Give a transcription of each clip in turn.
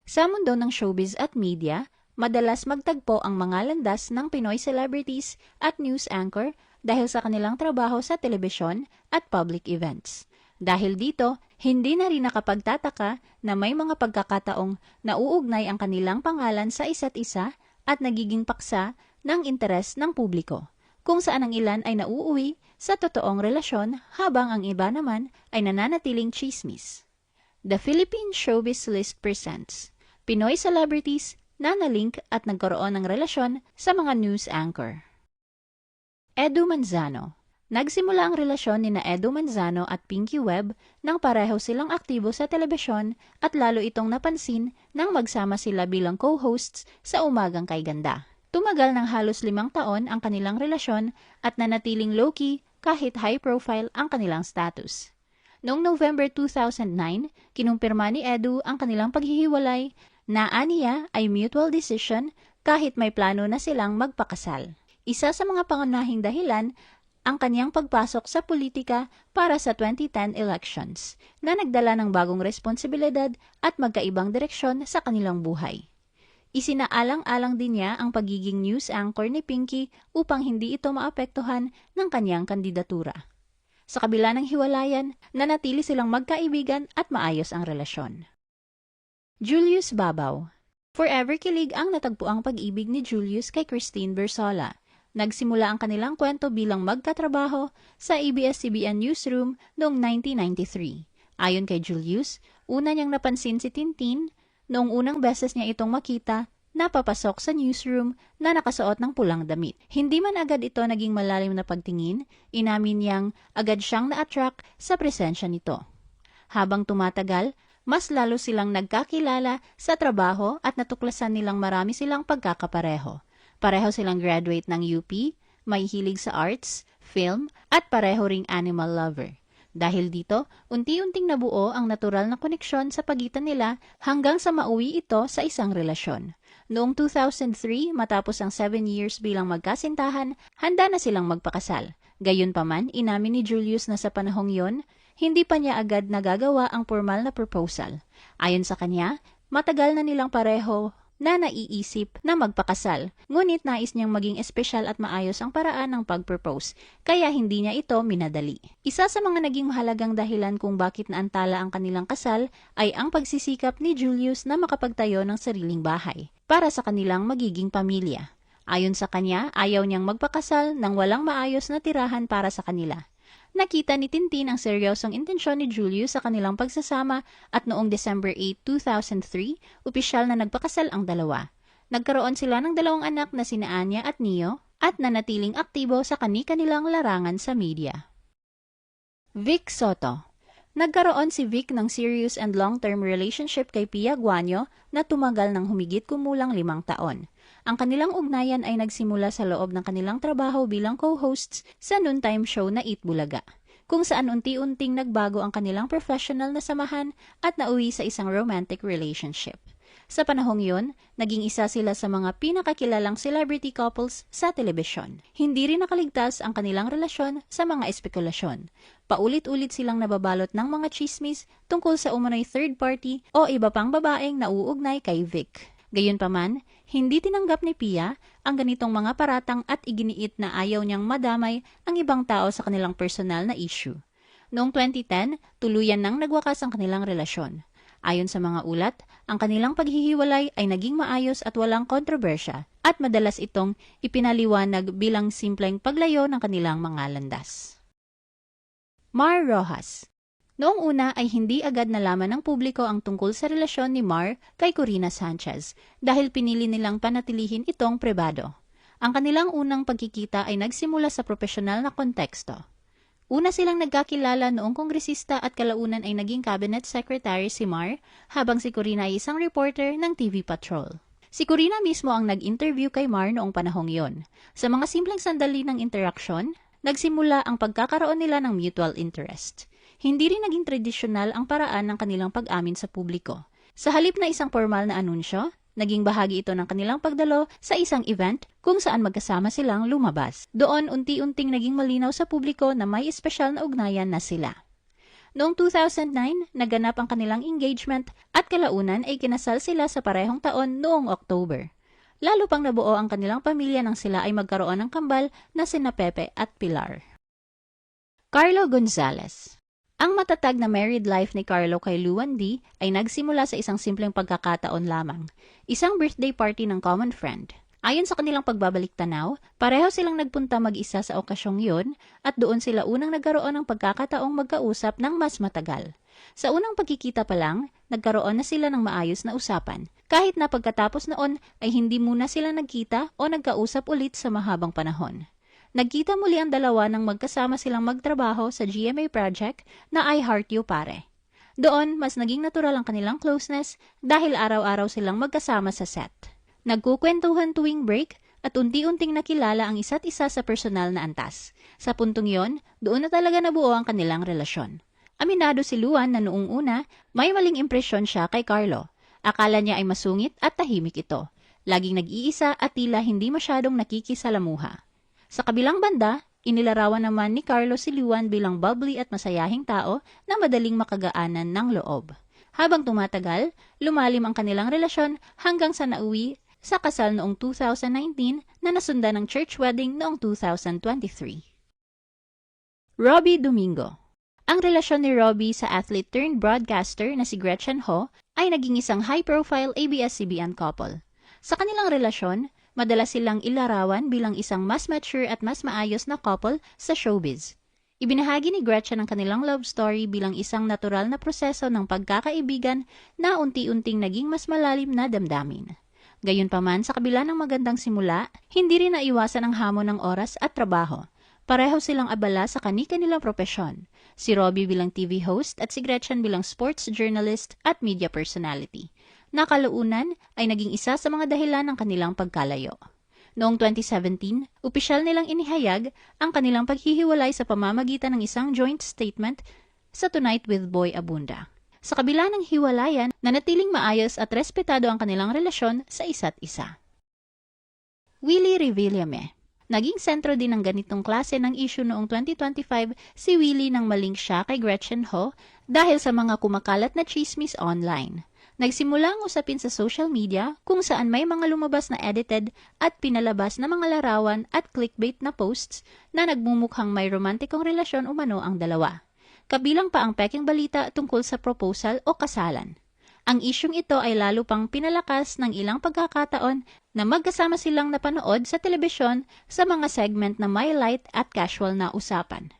Sa mundo ng showbiz at media, madalas magtagpo ang mga landas ng Pinoy celebrities at news anchor dahil sa kanilang trabaho sa telebisyon at public events. Dahil dito, hindi na rin nakapagtataka na may mga pagkakataong nauugnay ang kanilang pangalan sa isa't isa at nagiging paksa ng interes ng publiko, kung saan ang ilan ay nauuwi sa totoong relasyon habang ang iba naman ay nananatiling chismis. The Philippine Showbiz List presents Pinoy celebrities na nalink at nagkaroon ng relasyon sa mga news anchor. Edu Manzano. Nagsimula ang relasyon ni Edu Manzano at Pinky Webb nang pareho silang aktibo sa telebisyon at lalo itong napansin nang magsama sila bilang co-hosts sa Umagang Kay Ganda. Tumagal ng halos 5 taon ang kanilang relasyon at nanatiling low-key kahit high-profile ang kanilang status. Noong November 2009, kinumpirma ni Edu ang kanilang paghihiwalay na aniya ay mutual decision kahit may plano na silang magpakasal. Isa sa mga pangunahing dahilan ang kanyang pagpasok sa politika para sa 2010 elections na nagdala ng bagong responsibilidad at magkaibang direksyon sa kanilang buhay. Isinaalang-alang din niya ang pagiging news anchor ni Pinky upang hindi ito maapektuhan ng kanyang kandidatura. Sa kabila ng hiwalayan, nanatili silang magkaibigan at maayos ang relasyon. Julius Babaw. Forever kilig ang natagpuang pag-ibig ni Julius kay Christine Bersola. Nagsimula ang kanilang kwento bilang magkatrabaho sa ABS-CBN Newsroom noong 1993. Ayon kay Julius, una niyang napansin si Tintin noong unang beses niya itong makita na papasok sa newsroom na nakasuot ng pulang damit. Hindi man agad ito naging malalim na pagtingin, inamin niyang agad siyang na-attract sa presensya nito. Habang tumatagal, mas lalo silang nagkakilala sa trabaho at natuklasan nilang marami silang pagkakapareho. Pareho silang graduate ng UP, may hilig sa arts, film, at pareho ring animal lover. Dahil dito, unti-unting nabuo ang natural na koneksyon sa pagitan nila hanggang sa mauwi ito sa isang relasyon. Noong 2003, matapos ang 7 years bilang magkasintahan, handa na silang magpakasal. Gayunpaman, inamin ni Julius na sa panahong yon, hindi pa niya agad nagagawa ang formal na proposal. Ayon sa kanya, matagal na nilang pareho na naiisip na magpakasal, ngunit nais niyang maging espesyal at maayos ang paraan ng pag-propose, kaya hindi niya ito minadali. Isa sa mga naging mahalagang dahilan kung bakit naantala ang kanilang kasal ay ang pagsisikap ni Julius na makapagtayo ng sariling bahay para sa kanilang magiging pamilya. Ayon sa kanya, ayaw niyang magpakasal nang walang maayos na tirahan para sa kanila. Nakita ni Tintin ang seryosong intensyon ni Julius sa kanilang pagsasama at noong December 8, 2003, opisyal na nagpakasal ang dalawa. Nagkaroon sila ng 2 anak na sina Anya at Neo at nanatiling aktibo sa kani-kanilang larangan sa media. Vic Soto. Nagkaroon si Vic ng serious and long-term relationship kay Pia Guanyo na tumagal ng humigit kumulang 5 taon. Ang kanilang ugnayan ay nagsimula sa loob ng kanilang trabaho bilang co-hosts sa noontime show na Eat Bulaga, kung saan unti-unting nagbago ang kanilang professional na samahan at nauwi sa isang romantic relationship. Sa panahong yun, naging isa sila sa mga pinakakilalang celebrity couples sa telebisyon. Hindi rin nakaligtas ang kanilang relasyon sa mga espekulasyon. Paulit-ulit silang nababalot ng mga chismis tungkol sa umano'y third party o iba pang babaeng nauugnay kay Vic. Gayunpaman, hindi tinanggap ni Pia ang ganitong mga paratang at iginiit na ayaw niyang madamay ang ibang tao sa kanilang personal na issue. Noong 2010, tuluyan nang nagwakas ang kanilang relasyon. Ayon sa mga ulat, ang kanilang paghihiwalay ay naging maayos at walang kontrobersya at madalas itong ipinaliwanag bilang simpleng paglayo ng kanilang mga landas. Mar Rojas. Noong una ay hindi agad nalaman ng publiko ang tungkol sa relasyon ni Mar kay Corina Sanchez dahil pinili nilang panatilihin itong pribado. Ang kanilang unang pagkikita ay nagsimula sa profesional na konteksto. Una silang nagkakilala noong kongresista at kalaunan ay naging cabinet secretary si Mar habang si Corina ay isang reporter ng TV Patrol. Si Corina mismo ang nag-interview kay Mar noong panahong yon. Sa mga simpleng sandali ng interaksyon, nagsimula ang pagkakaroon nila ng mutual interest. Hindi rin naging tradisyonal ang paraan ng kanilang pag-amin sa publiko. Sa halip na isang formal na anunsyo, naging bahagi ito ng kanilang pagdalo sa isang event kung saan magkasama silang lumabas. Doon unti-unting naging malinaw sa publiko na may espesyal na ugnayan na sila. Noong 2009, naganap ang kanilang engagement at kalaunan ay kinasal sila sa parehong taon noong October. Lalo pang nabuo ang kanilang pamilya nang sila ay magkaroon ng kambal na sina Pepe at Pilar. Carlo Gonzalez. Ang matatag na married life ni Carlo kay Luan D ay nagsimula sa isang simpleng pagkakataon lamang, isang birthday party ng common friend. Ayon sa kanilang pagbabalik-tanaw, pareho silang nagpunta mag-isa sa okasyong yun at doon sila unang nagkaroon ng pagkakataong magkausap ng mas matagal. Sa unang pagkikita pa lang, nagkaroon na sila ng maayos na usapan. Kahit na pagkatapos noon ay hindi muna sila nagkita o nagkausap ulit sa mahabang panahon. Nagkita muli ang dalawa nang magkasama silang magtrabaho sa GMA project na I Heart You Pare. Doon, mas naging natural ang kanilang closeness dahil araw-araw silang magkasama sa set. Nagkukwentuhan tuwing break at unti-unting nakilala ang isa't isa sa personal na antas. Sa puntong yon, doon na talaga nabuo ang kanilang relasyon. Aminado si Luan na noong una, may maling impresyon siya kay Carlo. Akala niya ay masungit at tahimik ito. Laging nag-iisa at tila hindi masyadong nakikisalamuha. Sa kabilang banda, inilarawan naman ni Carlo si Luan bilang bubbly at masayahing tao na madaling makagaanan ng loob. Habang tumatagal, lumalim ang kanilang relasyon hanggang sa nauwi sa kasal noong 2019 na nasundan ng church wedding noong 2023. Robbie Domingo. Ang relasyon ni Robbie sa athlete-turned-broadcaster na si Gretchen Ho ay naging isang high-profile ABS-CBN couple. Sa kanilang relasyon, madalas silang ilarawan bilang isang mas mature at mas maayos na couple sa showbiz. Ibinahagi ni Gretchen ang kanilang love story bilang isang natural na proseso ng pagkakaibigan na unti-unting naging mas malalim na damdamin. Gayunpaman, sa kabila ng magandang simula, hindi rin naiwasan ang hamon ng oras at trabaho. Pareho silang abala sa kani-kanilang propesyon, si Robbie bilang TV host at si Gretchen bilang sports journalist at media personality. Nakalaunan ay naging isa sa mga dahilan ng kanilang pagkalayo. Noong 2017, opisyal nilang inihayag ang kanilang paghihiwalay sa pamamagitan ng isang joint statement sa Tonight with Boy Abunda. Sa kabila ng hiwalayan, nanatiling maayos at respetado ang kanilang relasyon sa isa't isa. Willie Revillame. Naging sentro din ng ganitong klase ng issue noong 2025 si Willie nang malink siya kay Gretchen Ho dahil sa mga kumakalat na chismis online. Nagsimula ang usapin sa social media kung saan may mga lumabas na edited at pinalabas na mga larawan at clickbait na posts na nagmumukhang may romantikong relasyon umano ang dalawa. Kabilang pa ang peking balita tungkol sa proposal o kasalan. Ang isyung ito ay lalo pang pinalakas ng ilang pagkakataon na magkasama silang napanood sa telebisyon sa mga segment na may light at casual na usapan.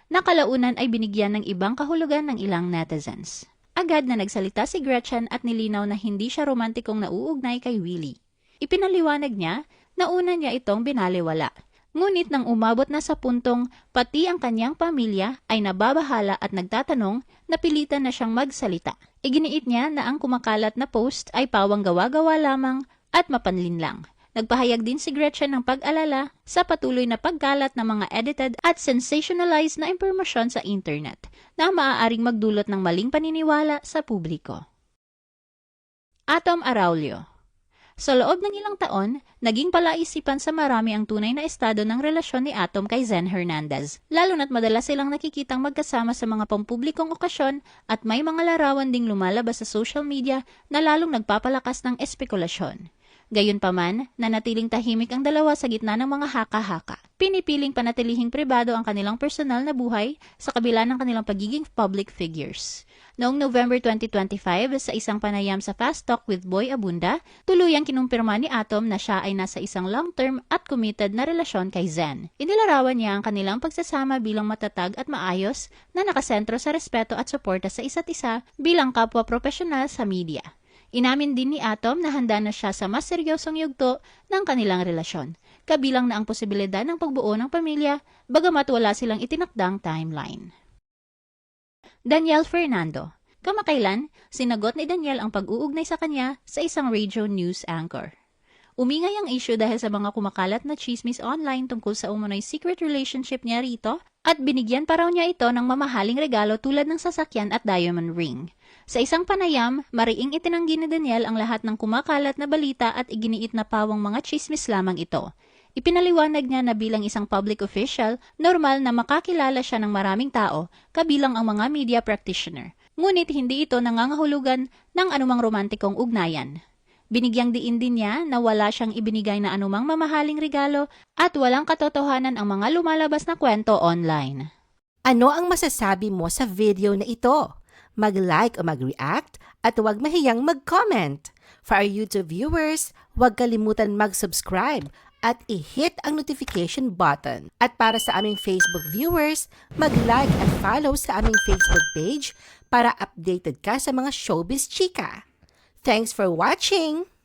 Nakalaunan ay binigyan ng ibang kahulugan ng ilang netizens. Agad na nagsalita si Gretchen at nilinaw na hindi siya romantikong nauugnay kay Willie. Ipinaliwanag niya na una niya itong binaliwala. Ngunit nang umabot na sa puntong pati ang kanyang pamilya ay nababahala at nagtatanong, napilitan na siyang magsalita. Iginiit niya na ang kumakalat na post ay pawang gawa-gawa lamang at mapanlin lang. Nagpahayag din si Gretchen ng pag-alala sa patuloy na pagkalat ng mga edited at sensationalized na impormasyon sa internet na maaaring magdulot ng maling paniniwala sa publiko. Atom Araulio. Sa loob ng ilang taon, naging palaisipan sa marami ang tunay na estado ng relasyon ni Atom kay Zen Hernandez, lalo na't madalas silang nakikitang magkasama sa mga pampublikong okasyon at may mga larawan ding lumalabas sa social media na lalong nagpapalakas ng espekulasyon. Gayunpaman, nanatiling tahimik ang dalawa sa gitna ng mga haka-haka. Pinipiling panatilihing pribado ang kanilang personal na buhay sa kabila ng kanilang pagiging public figures. Noong November 2025, sa isang panayam sa Fast Talk with Boy Abunda, tuluyang kinumpirma ni Atom na siya ay nasa isang long-term at committed na relasyon kay Zen. Inilarawan niya ang kanilang pagsasama bilang matatag at maayos na nakasentro sa respeto at suporta sa isa't isa bilang kapwa profesional sa media. Inamin din ni Atom na handa na siya sa mas seryosong yugto ng kanilang relasyon, kabilang na ang posibilidad ng pagbuo ng pamilya, bagamat wala silang itinakdang timeline. Daniel Fernando. Kamakailan, sinagot ni Daniel ang pag-uugnay sa kanya sa isang radio news anchor. Umingay ang issue dahil sa mga kumakalat na chismis online tungkol sa umunoy secret relationship niya rito at binigyan pa raw niya ito ng mamahaling regalo tulad ng sasakyan at diamond ring. Sa isang panayam, mariing itinanggi ni Daniel ang lahat ng kumakalat na balita at iginiit na pawang mga chismis lamang ito. Ipinaliwanag niya na bilang isang public official, normal na makakilala siya ng maraming tao, kabilang ang mga media practitioner. Ngunit hindi ito nangangahulugan ng anumang romantikong ugnayan. Binigyang diin din niya na wala siyang ibinigay na anumang mamahaling regalo at walang katotohanan ang mga lumalabas na kwento online. Ano ang masasabi mo sa video na ito? Mag-like o mag-react at huwag mahiyang mag-comment. For our YouTube viewers, huwag kalimutan mag-subscribe at i-hit ang notification button. At para sa aming Facebook viewers, mag-like at follow sa aming Facebook page para updated ka sa mga showbiz chika. Thanks for watching!